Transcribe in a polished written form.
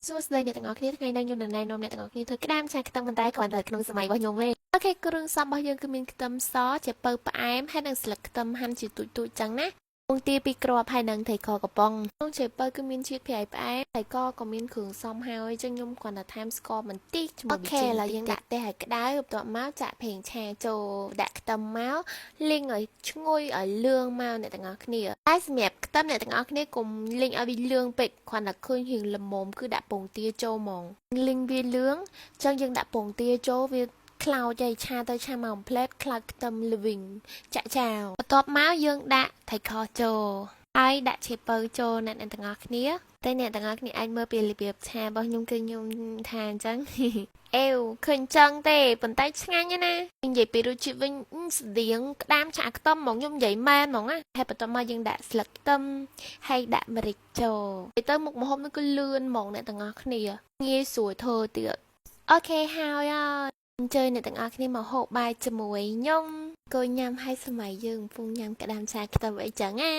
សួស្តីអ្នកទាំងអស់គ្នាថ្ងៃនេះខ្ញុំនឹងណែនាំអ្នកទាំងអស់គ្នាធ្វើក្តាមឆាខ្ទឹមប៉ុន្តែគ្រាន់តែក្នុងសម័យរបស់ខ្ញុំទេអូខេគ្រឿងផ្សំរបស់យើងគឺមានខ្ទឹមសជាពៅផ្អែមហើយនិងស្លឹកខ្ទឹមហាន់ជាទូចៗចឹងណាពងទា2គ្រាប់ហើយនិងថៃកកំប៉ុងក្នុងជាពៅគឺមានជាតិប្រៃផ្អែមថៃកក៏មានគ្រឿងផ្សំហើយចឹងខ្ញុំគ្រាន់តែថែមស្ករបន្តិចជាមួយប៊ីចេងឥឡូវយើងដាក់តែឲ្យក្តៅបន្ទាប់មកចាក់ប្រេងឆាចូលដាក់ខ្ទឹមមកលីងឲ្យឈ្ងុយឲ្យលឿងមកអ្នកទាំងអស់គ្នាតែសម្រាប់ខ្ទឹមអ្នកទាំងអស់គ្នាកុំលីងឲ្យវាលឿងពេកគ្រាន់តែឃើញរៀងល្មមគឺដាក់ពងទាចូលហ្មងលីងវាលឿងចឹងយើងដាក់ពងទាចូលវាខ្លោចឲ្យឆាទៅឆាមកផ្លែតខ្លោចខ្ទឹមលីងចាក់ចោលបន្ទាប់មកយើងដាក់ថៃខចូលហើយដាក់ឆេពៅចូលអ្នកទាំងអស់គ្នាតែអ្នកទាំងអស់គ្នាអាចមើលពីរបៀបឆារបស់ខ្ញុំគឺខ្ញុំថាអញ្ចឹងអេវឃើញចឹងទេប៉ុន្តែឆ្ងាញ់ណានិយាយពីរសជាតិវិញស្តៀងក្តាមឆាខ្ទឹមហ្មងខ្ញុំនិយាយមែនហ្មងណាហើយបន្ទាប់មកយើងដាក់ស្លឹកខ្ទឹមហើយដាក់ម្រេចចូលទៅមុខម្ហូបនេះគឺលឿនហ្មងអ្នកទាំងអស់គ្នាងាយស្រួលធ្វើទៀតអូខេហើយអញ្ជើញអ្នកទាំងអស់គ្នាមកហូបបាយជាមួយខ្ញុំគួយញ៉ាំឲ្យសម័យយើងកំពុងញ៉ាំក្តាមឆាខ្ទឹមអីចឹងណា